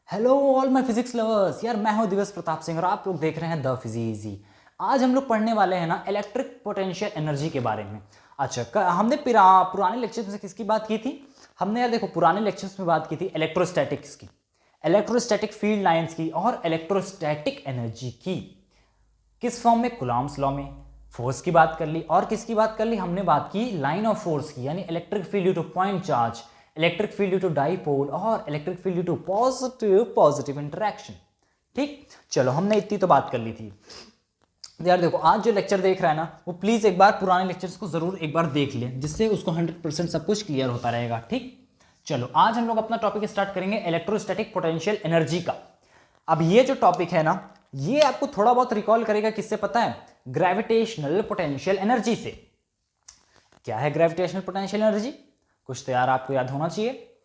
Hello all my physics lovers. यार मैं हूं दिवस प्रताप सिंह और आप लोग देख रहे हैं द फिजी। आज हम लोग पढ़ने वाले हैं ना इलेक्ट्रिक पोटेंशियल एनर्जी के बारे में। अच्छा हमने पुराने लेक्चर्स में किसकी बात की थी? हमने यार देखो पुराने लेक्चर्स में बात की थी इलेक्ट्रोस्टैटिक्स की, इलेक्ट्रोस्टैटिक फील्ड लाइंस की और इलेक्ट्रोस्टैटिक एनर्जी की। किस फॉर्म में? कूलॉम्स लॉ में। फोर्स की बात कर ली और किसकी बात कर ली? हमने बात की लाइन ऑफ फोर्स की, यानी electric field due to point charge, electric field due to dipole और electric field due to positive interaction. ठीक, चलो हमने इतनी तो बात कर ली थी। यार देखो आज जो लेक्चर देख रहा है ना वो प्लीज एक बार पुराने लेक्चर्स को जरूर एक बार देख ले, जिससे उसको 100% सब कुछ क्लियर होता रहेगा। ठीक, चलो आज हम लोग अपना टॉपिक स्टार्ट करेंगे इलेक्ट्रोस्टैटिक पोटेंशियल एनर्जी का। अब ये जो टॉपिक है ना ये आपको थोड़ा बहुत रिकॉल करेगा किससे पता है? ग्रेविटेशनल पोटेंशियल एनर्जी से। क्या है ग्रेविटेशनल पोटेंशियल एनर्जी? कुछ तो यार आपको याद होना चाहिए।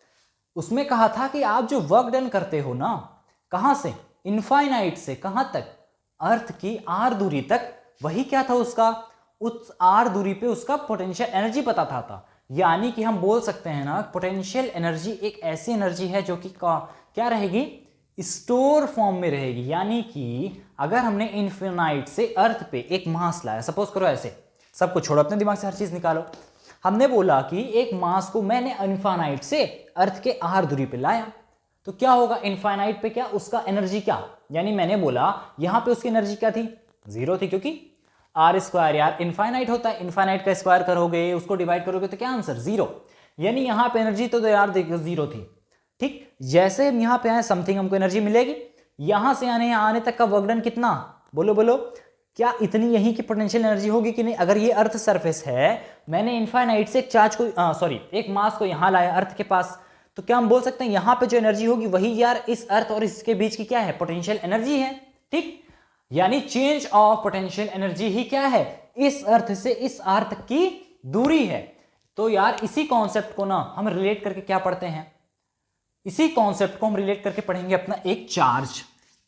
उसमें कहा था कि आप जो वर्क डन करते हो ना, कहां से? इनफाइनाइट से कहां तक? अर्थ की आर दूरी तक। वही क्या था उसका? उस आर दूरी पे उसका पोटेंशियल एनर्जी पता था। यानी कि हम बोल सकते हैं ना पोटेंशियल एनर्जी एक ऐसी एनर्जी है जो कि क्या रहेगी? स्टोर फॉर्म में रहेगी। यानी कि अगर हमने इनफिनाइट से अर्थ पे एक मास लाया, सपोज करो ऐसे, सब कुछ छोड़ो अपने दिमाग से हर चीज निकालो। हमने बोला कि एक मास को मैंने इनफाइनाइट से अर्थ के आर दूरी पे लाया, तो क्या होगा? इनफाइनाइट पे क्या उसका एनर्जी क्या? यानी मैंने बोला यहां पे उसकी एनर्जी क्या थी? जीरो थी, क्योंकि आर स्क्वायर यार इनफाइनाइट होता है, इनफाइनाइट का स्क्वायर करोगे उसको डिवाइड करोगे तो क्या आंसर? जीरो। यानी यहां पे एनर्जी तो यार देखो जीरो थी। ठीक, जैसे हम यहां पे आए समथिंग हमको एनर्जी मिलेगी। यहां से आने तक का वर्क डन कितना? बोलो बोलो, क्या इतनी यहीं की पोटेंशियल एनर्जी होगी कि नहीं? अगर ये अर्थ सरफेस है, मैंने इनफाइनाइट से एक चार्ज को एक मास को यहां लाया अर्थ के पास, तो क्या हम बोल सकते हैं यहां पे जो एनर्जी होगी वही यार इस अर्थ और इसके बीच की क्या है? पोटेंशियल एनर्जी है। ठीक, यानी चेंज ऑफ पोटेंशियल एनर्जी ही क्या है? इस अर्थ से इस आर तक की दूरी है। तो यार इसी कॉन्सेप्ट को ना हम रिलेट करके क्या पढ़ते हैं? इसी कॉन्सेप्ट को हम रिलेट करके पढ़ेंगे अपना एक चार्ज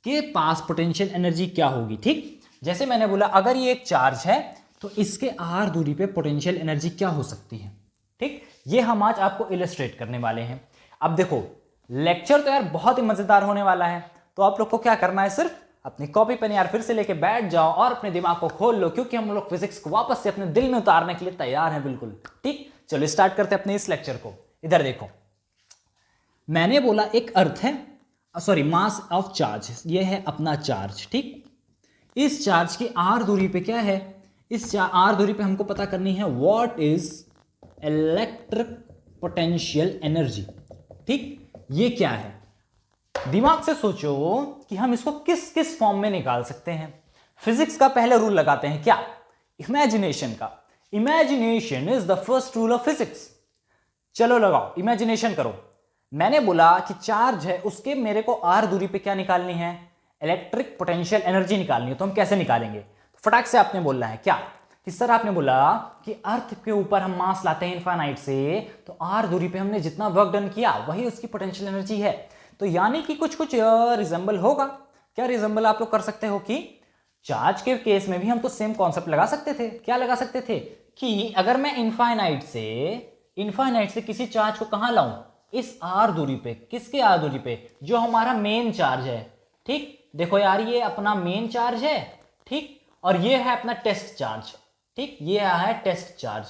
के पास पोटेंशियल एनर्जी क्या होगी। ठीक, जैसे मैंने बोला अगर ये एक चार्ज है तो इसके आर दूरी पे पोटेंशियल एनर्जी क्या हो सकती है। ठीक, ये हम आज आपको इलस्ट्रेट करने वाले हैं। अब देखो लेक्चर तो यार बहुत ही मजेदार होने वाला है, तो आप लोग को क्या करना है? सिर्फ अपनी कॉपी पेन यार फिर से लेके बैठ जाओ और अपने दिमाग को खोल लो, क्योंकि हम लोग फिजिक्स को वापस से अपने दिल में उतारने के लिए तैयार हैं बिल्कुल। ठीक, चलो स्टार्ट करते हैं अपने इस लेक्चर को। इधर देखो, मैंने बोला एक अर्थ है, सॉरी मास ऑफ चार्ज, ये है अपना चार्ज। ठीक, इस चार्ज की आर दूरी पे क्या है? इस आर दूरी पे हमको पता करनी है what is electric potential energy. ठीक, ये क्या है? दिमाग से सोचो कि हम इसको किस किस फॉर्म में निकाल सकते हैं। फिजिक्स का पहला रूल लगाते हैं, क्या? इमेजिनेशन का। Imagination is the first rule of physics. चलो लगाओ, इमेजिनेशन करो। मैंने बोला कि चार्ज है, उसके मेरे को आर दूरी पे क्या निकालनी है? इलेक्ट्रिक पोटेंशियल एनर्जी निकालनी है। तो हम कैसे निकालेंगे? तो फटाक से आपने बोलना है क्या कि सर आपने बोला कि अर्थ के ऊपर हम मास लाते हैं इनफाइनाइट से, तो आर दूरी पे हमने जितना वर्क डन किया वही उसकी पोटेंशियल एनर्जी है। तो यानी कि कुछ कुछ रिजेंबल होगा। क्या रिजेंबल आप लोग कर सकते हो कि चार्ज के केस में भी हम तो सेम कॉन्सेप्ट लगा सकते थे। क्या लगा सकते थे? कि अगर मैं इनफाइनाइट से किसी चार्ज को कहां लाऊं? इस आर दूरी पे। किसके आर दूरी पे? जो हमारा मेन चार्ज है। ठीक, देखो यार ये अपना मेन चार्ज है। ठीक, और ये है अपना टेस्ट चार्ज। ठीक, ये है टेस्ट चार्ज।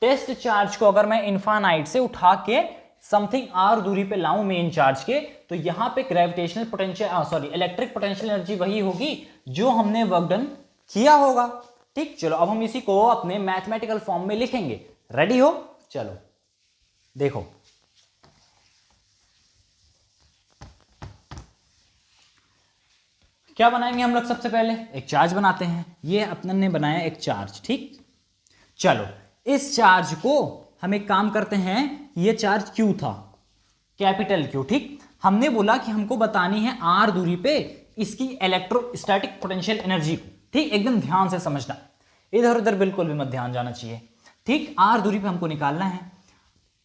टेस्ट चार्ज को अगर मैं इनफाइनाइट से उठा के समथिंग आर दूरी पे लाऊं मेन चार्ज के, तो यहां पे gravitational potential electric potential energy वही होगी जो हमने वर्क डन किया होगा। ठीक, चलो अब हम इसी को अपने मैथमेटिकल फॉर्म में लिखेंगे। रेडी हो? चलो देखो, क्या बनाएंगे हम लोग? सबसे पहले एक चार्ज बनाते हैं। ये अपन ने बनाया एक चार्ज। ठीक, चलो इस चार्ज को हम एक काम करते हैं, ये चार्ज क्यू था, कैपिटल क्यू। ठीक, हमने बोला कि हमको बतानी है आर दूरी पे इसकी इलेक्ट्रोस्टैटिक पोटेंशियल एनर्जी को। ठीक, एकदम ध्यान से समझना, इधर उधर बिल्कुल भी मत ध्यान जाना चाहिए। ठीक, आर दूरी पे हमको निकालना है।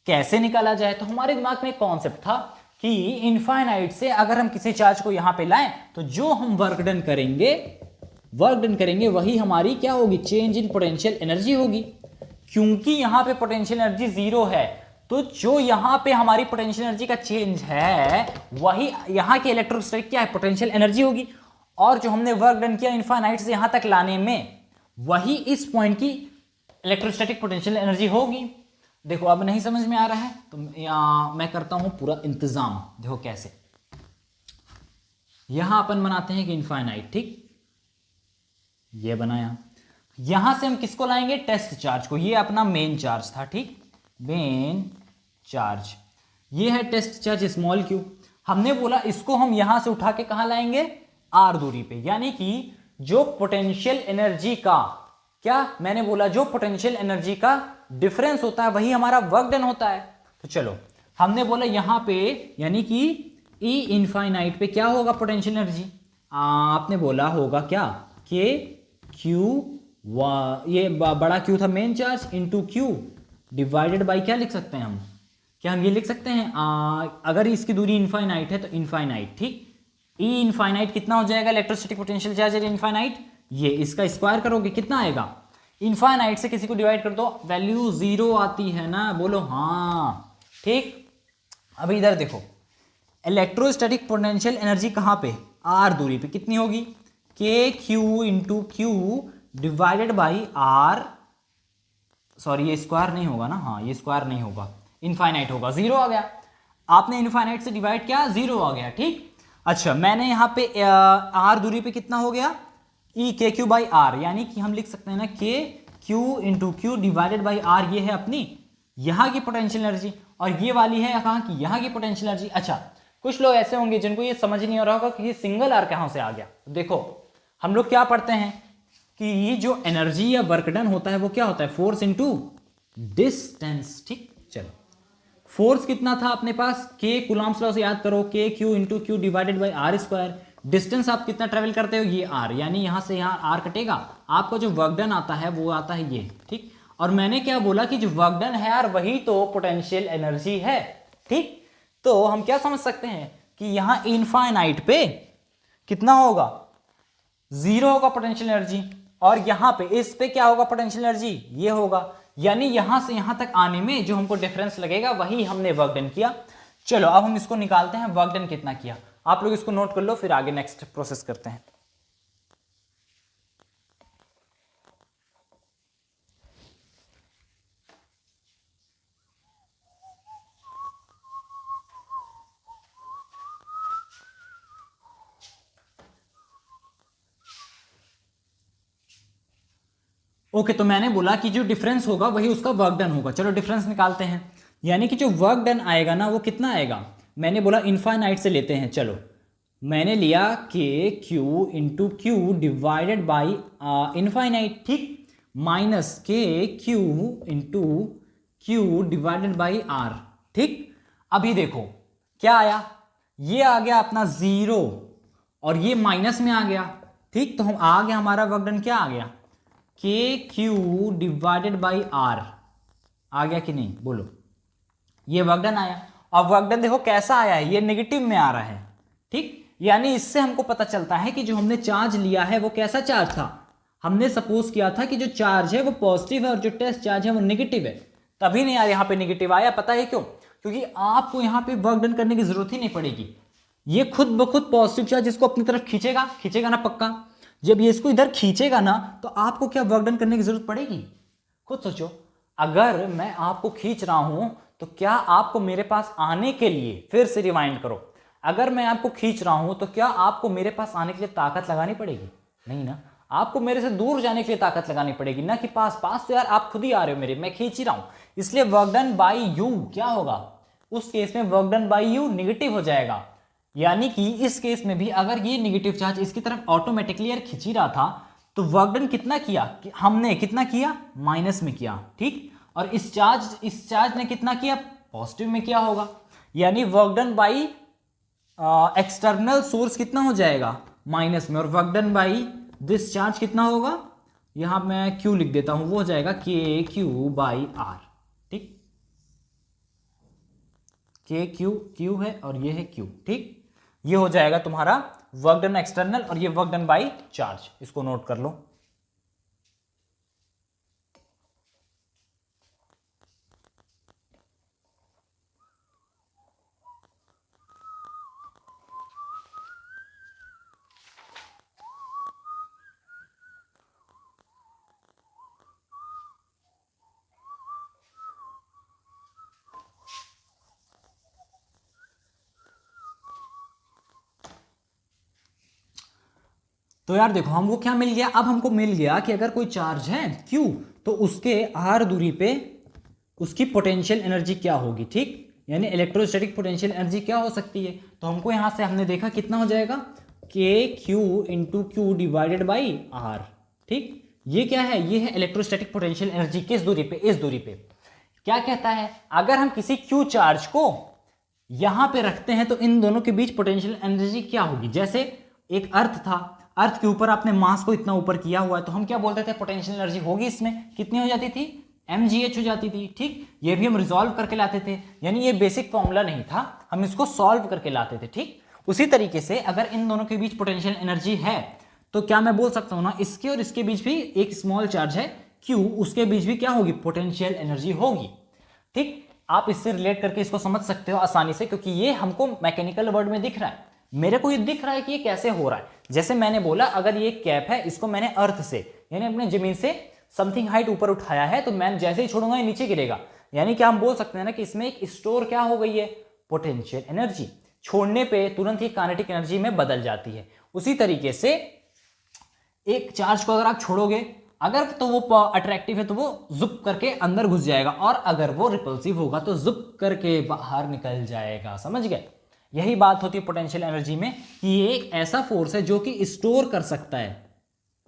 कैसे निकाला जाए? तो हमारे दिमाग में एक कॉन्सेप्ट था कि इनफाइनाइट से अगर हम किसी चार्ज को यहां पे लाएं तो जो हम वर्क डन करेंगे वही हमारी क्या होगी? चेंज इन पोटेंशियल एनर्जी होगी। क्योंकि यहां पे पोटेंशियल एनर्जी जीरो है, तो जो यहां पे हमारी पोटेंशियल एनर्जी का चेंज है वही यहां की इलेक्ट्रोस्टैटिक क्या है, पोटेंशियल एनर्जी होगी। और जो हमने वर्क डन किया इनफाइनाइट से यहां तक लाने में, वही इस पॉइंट की इलेक्ट्रोस्टैटिक पोटेंशियल एनर्जी होगी। देखो अब नहीं समझ में आ रहा है तो मैं करता हूं पूरा इंतजाम। देखो कैसे, यहां अपन बनाते हैं कि इनफाइनाइट, ठीक, ये बनाया। यहां से हम किसको लाएंगे, टेस्ट चार्ज को। ये अपना मेन चार्ज था, ठीक, मेन चार्ज। ये है टेस्ट चार्ज स्मॉल क्यू। हमने बोला इसको हम यहां से उठा के कहां लाएंगे, आर दूरी पे। यानी कि जो पोटेंशियल एनर्जी का क्या, मैंने बोला जो पोटेंशियल एनर्जी का डिफरेंस होता है वही हमारा वर्क डन होता है। तो चलो हमने बोला यहां पे, यानी कि ई इनफाइनाइट पे क्या होगा पोटेंशियल एनर्जी, आपने बोला होगा क्या, के क्यू, ये बड़ा क्यू था main charge, into Q divided by क्या लिख सकते हैं हम, क्या हम ये लिख सकते हैं, अगर इसकी दूरी इनफाइनाइट है तो इनफाइनाइट, ठीक, ई इनफाइनाइट कितना हो जाएगा इलेक्ट्रोस्टैटिक पोटेंशियल चार्ज इनफाइनाइट, ये इसका स्क्वायर करोगे कितना आएगा, इनफाइनाइट से किसी को डिवाइड कर दो वैल्यू 0 आती है ना, बोलो हाँ, ठीक। अभी इधर देखो इलेक्ट्रोस्टैटिक पोटेंशियल एनर्जी कहां पे, आर दूरी पे कितनी होगी, K Q into Q divided by R, sorry ये स्क्वायर नहीं होगा ना, हाँ ये स्क्वायर नहीं होगा, इनफाइनाइट होगा, 0 आ गया। आपने इनफाइनाइट से डिवाइड किया 0 आ गया, ठीक। अच्छा मैंने यहां पे आर दूरी पे कितना हो गया, ई के क्यू बाई आर, यानी कि हम लिख सकते हैं ना K Q into Q divided by R, ये है अपनी यहां की पोटेंशियल एनर्जी, और ये वाली है कहां की, यहां की पोटेंशियल एनर्जी। अच्छा कुछ लोग ऐसे होंगे जिनको ये समझ नहीं आ रहा होगा कि ये सिंगल आर कहां से आ गया। देखो हम लोग क्या पढ़ते हैं कि ये जो एनर्जी या वर्क डन होता है वो क्या होता है, फोर्स इंटू डिस्टेंस, ठीक। चलो फोर्स कितना था अपने पास, के कूलम्ब्स लॉ से याद करो, K Q into Q divided by R square. Distance आप कितना ट्रेवल करते हो, ये आर, यानी यहां से यहां आर कटेगा, आपको जो वर्क डन आता है वो आता है ये, ठीक। और मैंने क्या बोला कि जो वर्क डन है यार वही तो पोटेंशियल एनर्जी है, ठीक। तो हम क्या समझ सकते हैं कि यहां इनफाइनाइट पे कितना होगा, 0 होगा पोटेंशियल एनर्जी, और यहां पे इस पे क्या होगा पोटेंशियल एनर्जी, ये होगा। यानी यहां से यहां तक आने में जो हमको डिफरेंस लगेगा वही हमने वर्क डन किया। चलो अब हम इसको निकालते हैं, वर्क डन कितना किया, आप लोग इसको नोट कर लो, फिर आगे नेक्स्ट प्रोसेस करते हैं। ओके तो मैंने बोला कि जो डिफरेंस होगा वही उसका वर्क डन होगा। चलो डिफरेंस निकालते हैं, यानी कि जो वर्क डन आएगा ना वो कितना आएगा, मैंने बोला इनफाइनाइट से लेते हैं। चलो मैंने लिया K Q into Q divided by infinite, ठीक, minus K Q into Q divided by R, ठीक। अभी देखो क्या आया, ये आ गया अपना 0 और ये माइनस में आ गया, ठीक। तो हम आ गया हमारा वर्क डन क्या आ गया, के क्यू डिवाइडेड बाई आर आ गया कि नहीं, बोलो, ये वर्क डन आया। और वर्क डन देखो कैसा आया है, ये नेगेटिव में आ रहा है, ठीक। यानी इससे हमको पता चलता है कि जो हमने चार्ज लिया है वो कैसा चार्ज था, हमने सपोज किया था कि जो चार्ज है वो पॉजिटिव है और जो टेस्ट चार्ज है वो नेगेटिव है, तभी नहीं यार यहाँ पे नेगेटिव आया। पता है क्यों, क्योंकि आपको यहाँ पे वर्क डन करने की जरूरत ही नहीं पड़ेगी, ये खुद ब खुद पॉजिटिव चार्ज इसको अपनी तरफ खींचेगा, खींचेगा ना पक्का। जब ये इसको इधर खींचेगा ना तो आपको क्या वर्क डन करने की जरूरत पड़ेगी, खुद सोचो। अगर मैं आपको खींच रहा हूं तो क्या आपको मेरे पास आने के लिए, फिर से रिवाइंड करो, अगर मैं आपको खींच रहा हूं तो क्या आपको मेरे पास आने के लिए ताकत लगानी पड़ेगी, नहीं ना, आपको मेरे से दूर जाने के लिए ताकत लगानी पड़ेगी ना कि पास पास। तो यार आप खुद ही आ रहे हो मेरे, मैं खींच ही रहा हूं, इसलिए वर्क डन बाई यू क्या होगा, उस केस में work done by you negative हो जाएगा। यानी कि इस केस में भी अगर ये नेगेटिव चार्ज इसकी तरफ ऑटोमेटिकली यार खींच ही रहा था तो वर्क डन कितना किया, कि हमने कितना किया, माइनस में किया, ठीक। और इस चार्ज ने कितना किया, पॉजिटिव में किया होगा। यानी work done by external source कितना हो जाएगा, माइनस में, और work done by this charge कितना होगा, यहां मैं क्यू लिख देता हूं, वो हो जाएगा के क्यू बाई आर, ठीक। के क्यू है और ये है क्यू, ठीक। ये हो जाएगा तुम्हारा वर्क डन एक्सटर्नल और ये वर्क डन बाई चार्ज, इसको नोट कर लो। तो यार देखो हमको क्या मिल गया, अब हमको मिल गया कि अगर कोई चार्ज है Q तो उसके r दूरी पे उसकी पोटेंशियल एनर्जी क्या होगी, ठीक, यानी इलेक्ट्रोस्टैटिक पोटेंशियल एनर्जी क्या हो सकती है। तो हमको यहां से हमने देखा कितना हो जाएगा, KQ into Q divided by R, ठीक। ये क्या है, ये है इलेक्ट्रोस्टैटिक पोटेंशियल एनर्जी, किस दूरी पे, इस दूरी पे। क्या कहता है, अगर हम किसी Q चार्ज को यहां पे रखते हैं तो इन दोनों के बीच पोटेंशियल एनर्जी क्या होगी। जैसे एक अर्थ था, अर्थ के ऊपर आपने मास को इतना ऊपर किया हुआ है, तो हम क्या बोलते थे, पोटेंशियल एनर्जी होगी इसमें कितनी हो जाती थी, mgh हो जाती थी, ठीक। ये भी हम रिजॉल्व करके लाते थे, यानी ये बेसिक फॉर्मूला नहीं था, हम इसको सॉल्व करके लाते थे, ठीक। उसी तरीके से अगर इन दोनों के बीच पोटेंशियल एनर्जी है तो क्या मैं बोल सकता हूं ना, इसके और इसके बीच भी एक स्मॉल चार्ज है Q, उसके बीच भी क्या होगी, पोटेंशियल एनर्जी होगी, ठीक। आप इससे रिलेट करके इसको समझ सकते हो आसानी से, क्योंकि ये हमको मैकेनिकल वर्ड में दिख रहा है, मेरे को ये दिख रहा है कि ये कैसे हो रहा है। जैसे मैंने बोला अगर ये कैप है, इसको मैंने अर्थ से यानी अपने जमीन से समथिंग हाइट ऊपर उठाया है, तो मैं जैसे ही छोड़ूंगा ये नीचे गिरेगा, यानी कि हम बोल सकते हैं ना कि इसमें एक स्टोर क्या हो गई है, पोटेंशियल एनर्जी। छोड़ने पे तुरंत ही काइनेटिक एनर्जी में बदल जाती है। उसी तरीके से एक चार्ज को अगर आप छोड़ोगे, अगर तो वो अट्रैक्टिव है तो वो जुप करके अंदर घुस जाएगा, और अगर वो रिपल्सिव होगा तो जुप करके बाहर निकल जाएगा, समझ गए। यही बात होती है पोटेंशियल एनर्जी में कि ये एक ऐसा फोर्स है जो कि स्टोर कर सकता है,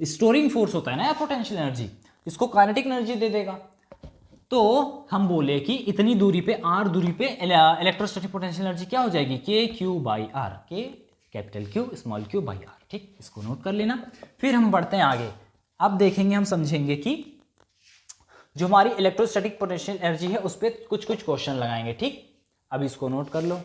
स्टोरिंग फोर्स होता है ना पोटेंशियल एनर्जी, इसको काइनेटिक एनर्जी दे देगा। तो हम बोले कि इतनी दूरी पे, r दूरी पे इलेक्ट्रोस्टैटिक पोटेंशियल एनर्जी क्या हो जाएगी, KQ by R, K capital Q small q by R, ठीक, इसको नोट कर लेना। फिर हम बढ़ते हैं आगे, अब देखेंगे, हम समझेंगे कि जो हमारी इलेक्ट्रोस्टैटिक पोटेंशियल एनर्जी है उस पर कुछ कुछ क्वेश्चन लगाएंगे, ठीक। अब इसको नोट कर लो।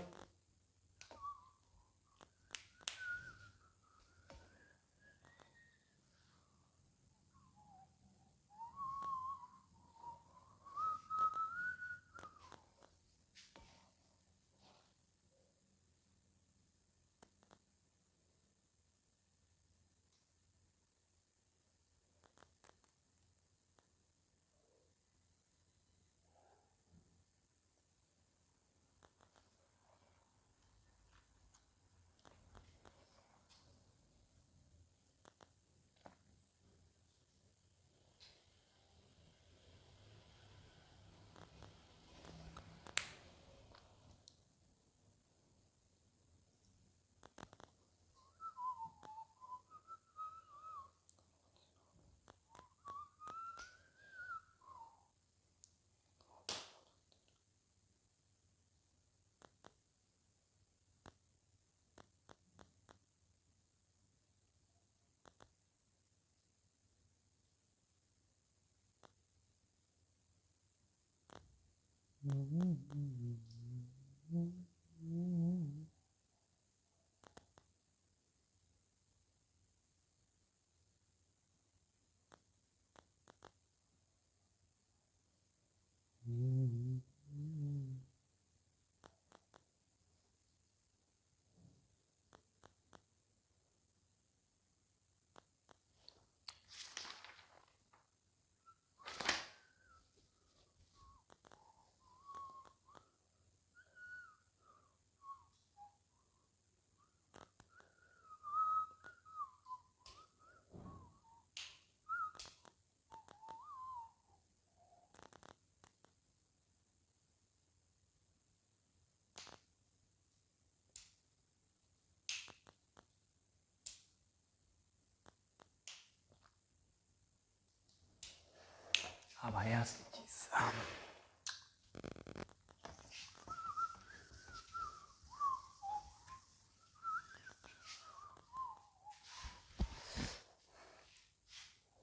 अब आया असली चीज,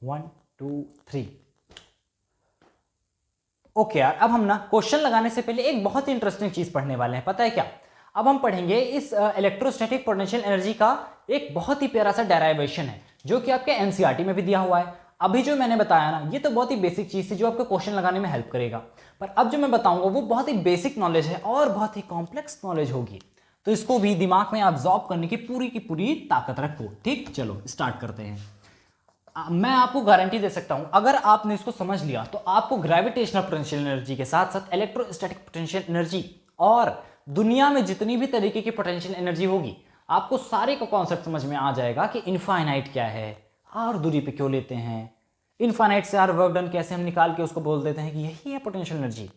वन टू थ्री। ओके यार, अब हम ना क्वेश्चन लगाने से पहले एक बहुत ही इंटरेस्टिंग चीज पढ़ने वाले हैं, पता है क्या। अब हम पढ़ेंगे इस इलेक्ट्रोस्टैटिक पोटेंशियल एनर्जी का एक बहुत ही प्यारा सा डेराइवेशन है, जो कि आपके एनसीईआरटी में भी दिया हुआ है। अभी जो मैंने बताया ना, ये तो बहुत ही बेसिक चीज थी जो आपको क्वेश्चन लगाने में हेल्प करेगा, पर अब जो मैं बताऊंगा वो बहुत ही बेसिक नॉलेज है और बहुत ही कॉम्प्लेक्स नॉलेज होगी, तो इसको भी दिमाग में ऑब्जॉर्व करने की पूरी ताकत रखो, ठीक। चलो स्टार्ट करते हैं। मैं आपको गारंटी दे सकता हूं, अगर आपने इसको समझ लिया तो आपको ग्रेविटेशनल पोटेंशियल एनर्जी के साथ साथ इलेक्ट्रोस्टैटिक पोटेंशियल एनर्जी और दुनिया में जितनी भी तरीके की पोटेंशियल एनर्जी होगी आपको सारे का कॉन्सेप्ट समझ में आ जाएगा कि इनफाइनाइट क्या है, आर दूरी पे क्यों लेते हैं, इनफाइनाइट से आर वर्क डन कैसे हम निकाल के उसको बोल देते हैं कि यही है पोटेंशियल एनर्जी।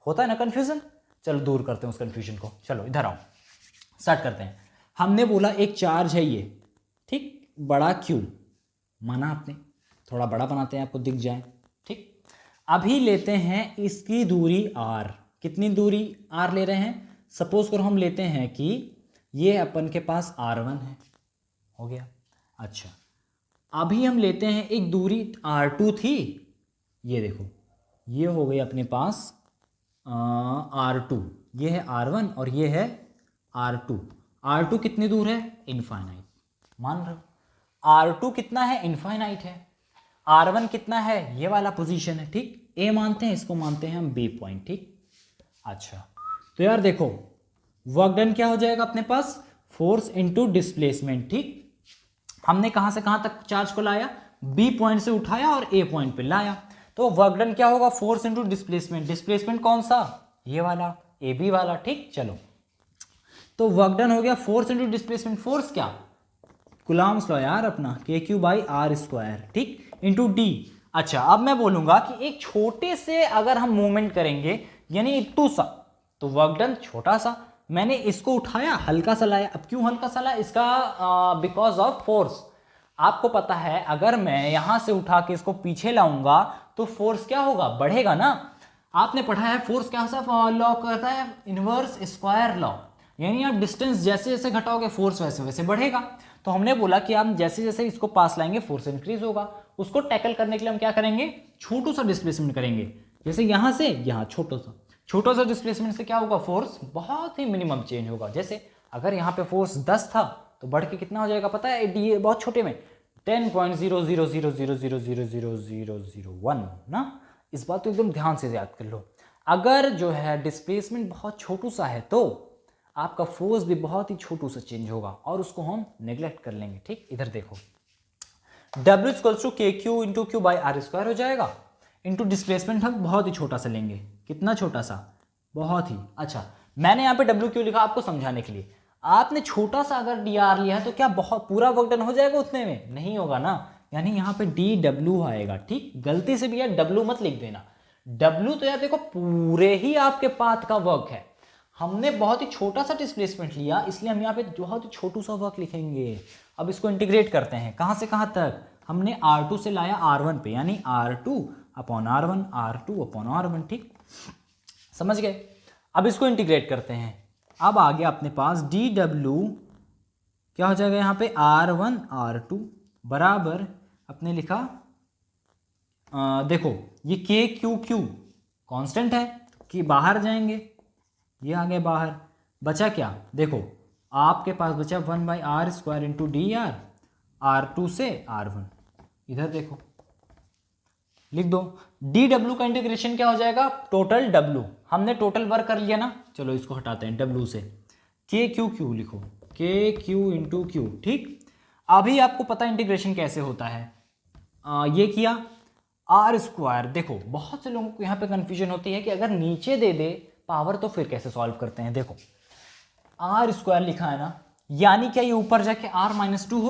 होता है ना कन्फ्यूजन, चलो दूर करते हैं उस कन्फ्यूजन को। चलो इधर आओ, स्टार्ट करते हैं। हमने बोला एक चार्ज है ये, ठीक, बड़ा क्यू माना आपने, थोड़ा बड़ा बनाते हैं आपको दिख जाए, ठीक। अभी लेते हैं इसकी दूरी आर, कितनी दूरी आर ले रहे हैं, सपोज करो हम लेते हैं कि ये अपन के पास R1 है, हो गया। अच्छा, अभी हम लेते हैं एक दूरी R2 थी, ये देखो ये हो गई अपने पास R2, ये है R1 और ये है R2। R2 कितनी दूर है, इनफाइनाइट, मान रहे हो। R2 कितना है, इनफाइनाइट है। R1 कितना है, ये वाला पोजीशन है, ठीक। ए मानते हैं, इसको मानते हैं हम बी पॉइंट, ठीक। अच्छा, तो यार देखो वर्क डन क्या हो जाएगा अपने पास, फोर्स इनटू डिस्प्लेसमेंट, ठीक। हमने कहां से कहां तक चार्ज को लाया, बी पॉइंट से उठाया और ए पॉइंट पे लाया, तो वर्क डन क्या होगा, फोर्स इनटू डिस्प्लेसमेंट। डिस्प्लेसमेंट कौन सा, ये वाला, ए बी वाला, ठीक। चलो, तो वर्क डन हो गया फोर्स इनटू डिस्प्लेसमेंट। फोर्स क्या, कूलम्ब्स लॉ यार अपना, के क्यू बाई आर स्क्वायर, ठीक, इंटू डी। अच्छा, अब मैं बोलूंगा कि एक छोटे से अगर हम मूवमेंट करेंगे यानी इतू सा, तो वर्क डन छोटा सा। मैंने इसको उठाया, हल्का सा लाया। अब क्यों हल्का सा लाया, इसका बिकॉज ऑफ फोर्स। आपको पता है अगर मैं यहां से उठा के इसको पीछे लाऊंगा तो फोर्स क्या होगा, बढ़ेगा ना। आपने पढ़ा है फोर्स क्या सा लॉ करता है, इनवर्स स्क्वायर लॉ, यानी आप डिस्टेंस जैसे जैसे घटाओगे फोर्स वैसे वैसे बढ़ेगा। तो हमने बोला कि हम जैसे जैसे इसको पास लाएंगे फोर्स इंक्रीज होगा। उसको टैकल करने के लिए हम क्या करेंगे, छोटू सा डिस्प्लेसमेंट करेंगे, जैसे यहां से यहां छोटा सा डिस्प्लेसमेंट से क्या होगा, फोर्स बहुत ही मिनिमम चेंज होगा। जैसे अगर यहाँ पे फोर्स 10 था तो बढ़ के कितना हो जाएगा पता है, डी बहुत छोटे में 10.00000000001 ना। इस बात को एकदम ध्यान से याद कर लो। अगर जो है डिस्प्लेसमेंट बहुत छोटू सा है तो आपका फोर्स भी बहुत ही छोटू सा चेंज होगा और उसको हम नेग्लेक्ट कर लेंगे, ठीक। इधर देखो, W equals to K Q into Q by R square हो जाएगा, इंटू डिस्प्लेसमेंट हम बहुत ही छोटा सा लेंगे। कितना छोटा सा, बहुत ही। अच्छा, मैंने यहाँ पे W क्यों लिखा आपको समझाने के लिए। आपने छोटा सा अगर डी आर लिया है तो क्या बहुत पूरा वर्क डन हो जाएगा उतने में, नहीं होगा ना। यानी यहाँ पे डी डब्ल्यू आएगा, ठीक। गलती से भी यार W मत लिख देना। W तो यार देखो पूरे ही आपके पाथ का वर्क है, हमने बहुत ही छोटा सा डिस्प्लेसमेंट लिया इसलिए हम यहाँ पे बहुत ही छोटू सा वर्क लिखेंगे। अब इसको इंटीग्रेट करते हैं, कहाँ से कहाँ तक, हमने R2 से लाया R1 पे, यानी R2 upon R1, R2 upon R1, ठीक, समझ गए। अब इसको इंटीग्रेट करते हैं, अब आ गया अपने पास dW क्या हो जाएगा यहाँ पे, R1 R2 बराबर अपने लिखा देखो ये के क्यू क्यू कॉन्स्टेंट है कि बाहर जाएंगे, ये आ गए बाहर, बचा क्या, देखो आपके पास बचा 1/r square into D R, R2 से R1, इधर देखो लिख दो। डी डब्ल्यू का इंटीग्रेशन क्या हो जाएगा, टोटल डब्ल्यू, हमने टोटल वर्क कर लिया ना। चलो इसको हटाते हैं, डब्ल्यू से के क्यू क्यू लिखो, के क्यू इंटू क्यू, ठीक। अभी आपको पता इंटीग्रेशन कैसे होता है, ये किया आर स्क्वायर। देखो बहुत से लोगों को यहाँ पे कंफ्यूजन होती है कि अगर नीचे दे दे पावर तो फिर कैसे सॉल्व करते हैं। देखो आर स्क्वायर लिखा है ना, यानी क्या ये ऊपर जाके r-2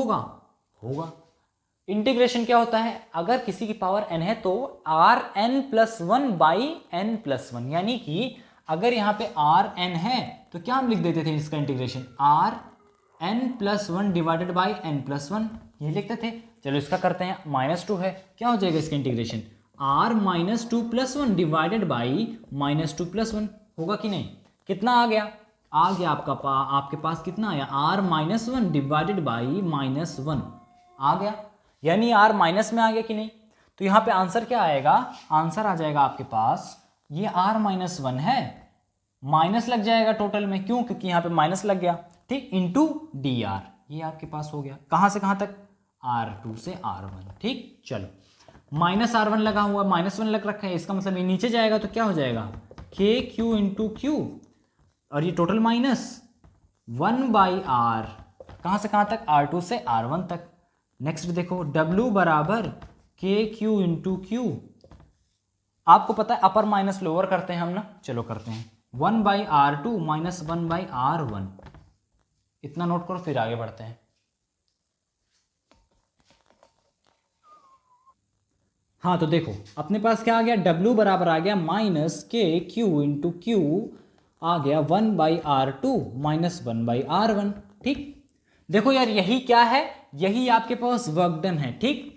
होगा। इंटीग्रेशन क्या होता है, अगर किसी की पावर n है तो Rn+1/n+1, यानी कि अगर यहाँ पे Rn है तो क्या हम लिख देते थे इसका integration Rn+1 divided by n+1, ये लिखते थे। चलो इसका करते हैं, -2 है, क्या हो जाएगा इसका इंटीग्रेशन R-2+1 डिवाइडेड बाई -2+1 होगा कि नहीं, कितना आ गया आपके पास कितना आया, R-1 डिवाइडेड बाई -1 आ गया, यानी R माइनस में आ गया कि नहीं। तो यहाँ पे आंसर क्या आएगा, आंसर आ जाएगा आपके पास ये R-1 है, माइनस लग जाएगा टोटल में, क्यों, क्योंकि यहाँ पे माइनस लग गया, ठीक, इंटू डी आर, ये आपके पास हो गया। कहाँ से कहाँ तक, R2 से R1, ठीक। चलो -R1 लगा हुआ, -1 लग रखा है, इसका मतलब ये नीचे जाएगा तो क्या हो जाएगा, के क्यू इंटू क्यू, और ये टोटल -1/r, कहाँ से कहाँ तक, R2 से R1 तक। नेक्स्ट देखो W बराबर के क्यू इंटू क्यू, आपको पता है अपर माइनस लोअर करते हैं हम ना, चलो करते हैं, 1/r2 -1/r1, इतना नोट करो फिर आगे बढ़ते हैं। हाँ तो देखो अपने पास क्या आ गया, W बराबर आ गया minus K Q into Q आ गया 1/R2 माइनस 1/R1। ठीक, देखो यार यही क्या है, यही आपके पास वर्क डन है। ठीक,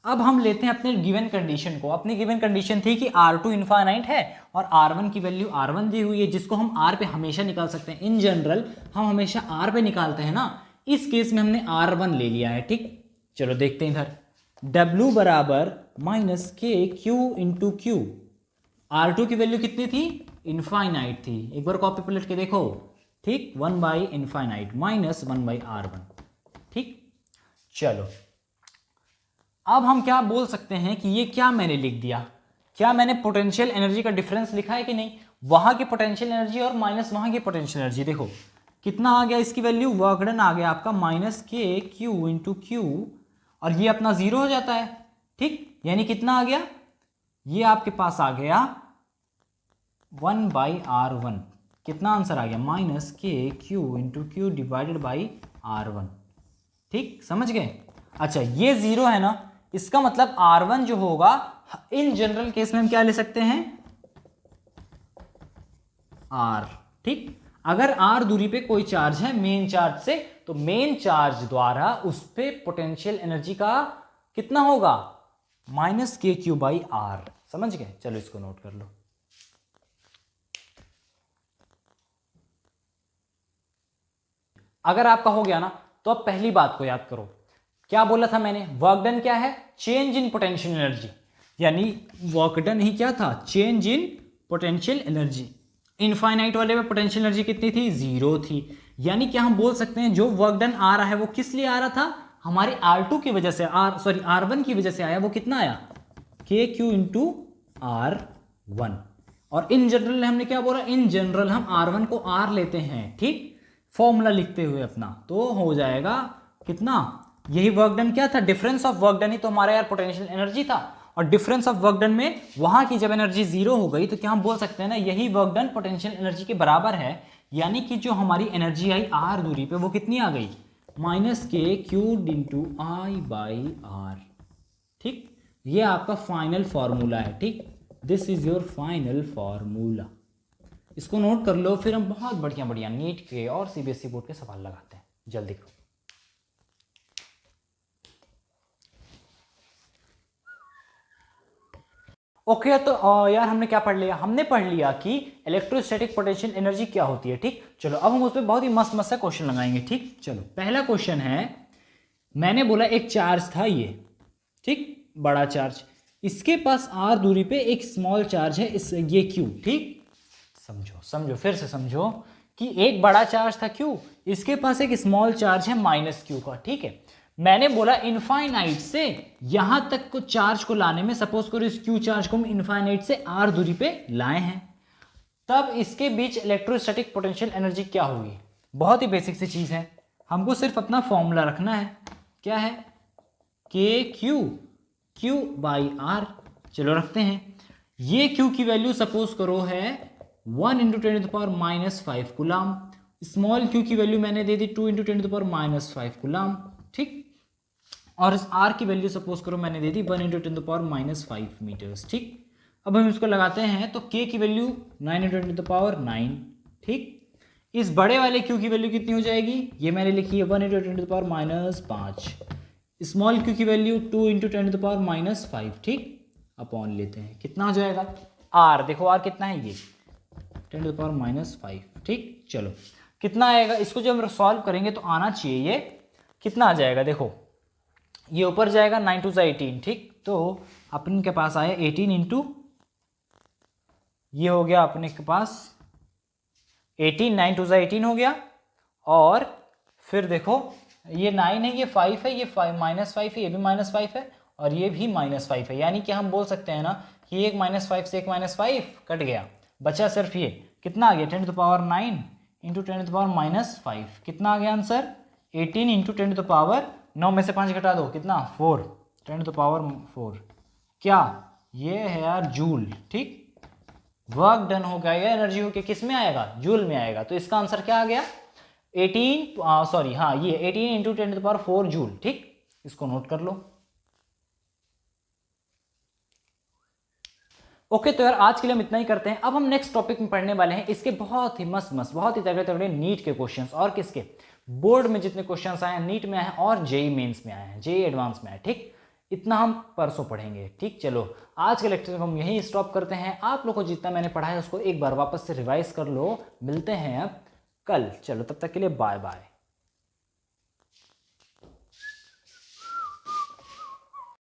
अब हम लेते हैं अपने गिवन कंडीशन को। अपनी गिवन कंडीशन थी कि R2 इनफाइनाइट है और R1 की वैल्यू R1 दी हुई है, जिसको हम R पे हमेशा निकाल सकते हैं। इन जनरल हम हमेशा R पे निकालते हैं ना, इस केस में हमने R1 ले लिया है। ठीक, चलो देखते हैं इधर, W बराबर minus K Q into Q, R2 की वैल्यू कितनी थी, इनफाइनाइट थी, एक बार कॉपी पलट के देखो। ठीक, 1/इनफाइनाइट माइनस 1/R1। ठीक, चलो अब हम क्या बोल सकते हैं कि ये क्या मैंने लिख दिया, क्या मैंने पोटेंशियल एनर्जी का डिफरेंस लिखा है कि नहीं, वहां की पोटेंशियल एनर्जी और माइनस वहां की पोटेंशियल एनर्जी। देखो कितना आ गया इसकी वैल्यू, वर्क डन आ गया आपका minus K Q into Q, और ये अपना जीरो हो जाता है। ठीक, यानी कितना आ गया, ये आपके पास आ गया 1/R1। कितना आंसर आ गया, minus K Q into Q divided by R1। ठीक, समझ गए। अच्छा ये जीरो है ना, इसका मतलब R1 जो होगा, इन जनरल केस में हम क्या ले सकते हैं, R। ठीक, अगर R दूरी पे कोई चार्ज है मेन चार्ज से, तो मेन चार्ज द्वारा उस पे पोटेंशियल एनर्जी का कितना होगा, minus K Q by R। समझ गए, चलो इसको नोट कर लो। अगर आपका हो गया ना, तो अब पहली बात को याद करो, क्या बोला था मैंने, वर्क डन क्या है, चेंज इन पोटेंशियल एनर्जी, यानी वर्क डन ही क्या था, change in potential energy. Infinite वाले में पोटेंशियल एनर्जी कितनी थी, जीरो थी, यानी क्या हम बोल सकते हैं जो वर्क डन आ रहा है वो किस लिए आ रहा था, हमारे R2 की वजह से, R1 की वजह से आया। वो कितना आया, के क्यू इंटू R1। और इन जनरल हमने क्या बोला, इन जनरल हम R1 को R लेते हैं। ठीक, फॉर्मूला लिखते हुए अपना, तो हो जाएगा कितना, यही वर्क डन क्या था, डिफरेंस ऑफ वर्क डन ही तो हमारा यार पोटेंशियल एनर्जी था। और डिफरेंस ऑफ वर्क डन में वहां की जब एनर्जी जीरो हो गई, तो क्या हम बोल सकते हैं ना, यही वर्क डन पोटेंशियल एनर्जी के बराबर है। यानी कि जो हमारी एनर्जी आई R दूरी पे, वो कितनी आ गई, माइनस के cued into I by R। ठीक, ये आपका फाइनल फॉर्मूला है। ठीक, this is your final formula, इसको नोट कर लो, फिर हम बहुत बढ़िया बढ़िया नीट के और सीबीएसई बोर्ड के सवाल लगाते हैं। जल्दी करो। ओके तो यार हमने क्या पढ़ लिया, हमने पढ़ लिया कि इलेक्ट्रोस्टैटिक पोटेंशियल एनर्जी क्या होती है। ठीक, चलो अब हम उस पर बहुत ही मस्त मस्त से क्वेश्चन लगाएंगे। ठीक, चलो पहला क्वेश्चन है, मैंने बोला एक चार्ज था ये, ठीक, बड़ा चार्ज, इसके पास R दूरी पे एक स्मॉल चार्ज है, इस ये Q। ठीक, समझो समझो फिर से समझो कि एक बड़ा चार्ज था Q, इसके पास एक स्मॉल चार्ज है माइनस Q का। ठीक है, मैंने बोला इनफाइनाइट से यहां तक को चार्ज को लाने में, सपोज करो इस Q चार्ज को हम इनफाइनाइट से R दूरी पे लाए हैं, तब इसके बीच इलेक्ट्रोस्टैटिक पोटेंशियल एनर्जी क्या होगी। बहुत ही बेसिक सी चीज है, हमको सिर्फ अपना फॉर्मूला रखना है, क्या है, के क्यू बाई R। चलो रखते हैं, ये Q की वैल्यू सपोज करो है 1 into 10 to the power minus 5 coulomb, small Q की वैल्यू मैंने दे दी 2 into 10 to the power minus 5 coulomb. ठीक, और इस R की वैल्यू सपोज करो मैंने दे दी 1 into 10 to the power minus 5 metres. ठीक, अब हम इसको लगाते हैं, तो K की value 9 into 10 to the power 9। ठीक, इस बड़े वाले Q की वैल्यू कितनी हो जाएगी, ये मैंने लिखी है 1 into 10 to the power minus 5, small Q की value 2 into 10 to the power minus 5। ठीक, अपॉन लेते हैं, कितना हो जाएगा R, देखो R कितना है, ये 10 टू द पावर माइनस 5। ठीक, चलो कितना आएगा, इसको जब हम सॉल्व करेंगे तो आना चाहिए ये कितना आ जाएगा, देखो ये ऊपर जाएगा 9 टू 18। ठीक, तो अपन के पास आया 18 इंटू, ये हो गया अपने के पास 18, 9 टू 18 हो गया, और फिर देखो ये 9 है, ये 5 है, ये माइनस 5 है, ये भी माइनस 5 है, और ये भी माइनस 5 है। यानी कि हम बोल सकते हैं ना कि एक माइनस 5 से एक माइनस 5 कट गया, बचा सिर्फ ये, कितना आ गया 10 to the power 9 into 10 to the power minus 5। कितना आ गया answer, 18 into 10 to the power 9 में से 5 घटा दो, कितना 4, 10 टू द पावर 4। क्या ये है यार जूल। ठीक, वर्क डन हो गया, एनर्जी हो के किस में आएगा, जूल में आएगा। तो इसका आंसर क्या आ गया, 18 सॉरी हाँ ये 18 इंटू 10⁴ जूल, ठीक, इसको नोट कर लो। ओके तो यार आज के लिए हम इतना ही करते हैं। अब हम नेक्स्ट टॉपिक में पढ़ने वाले हैं इसके बहुत ही मस्त मस्त, बहुत ही तगड़े तगड़े नीट के क्वेश्चंस, और किसके बोर्ड में जितने क्वेश्चंस आए हैं, नीट में आए हैं और जेई मेंस में आए हैं, जेई एडवांस में आए, ठीक, इतना हम परसों पढ़ेंगे, ठीक। चलो आज के लेक्चर को हम यहीं स्टॉप करते हैं। आप लोग को जितना मैंने पढ़ा है उसको एक बार वापस से रिवाइज कर लो। मिलते हैं अब कल, चलो तब तक के लिए बाय बाय।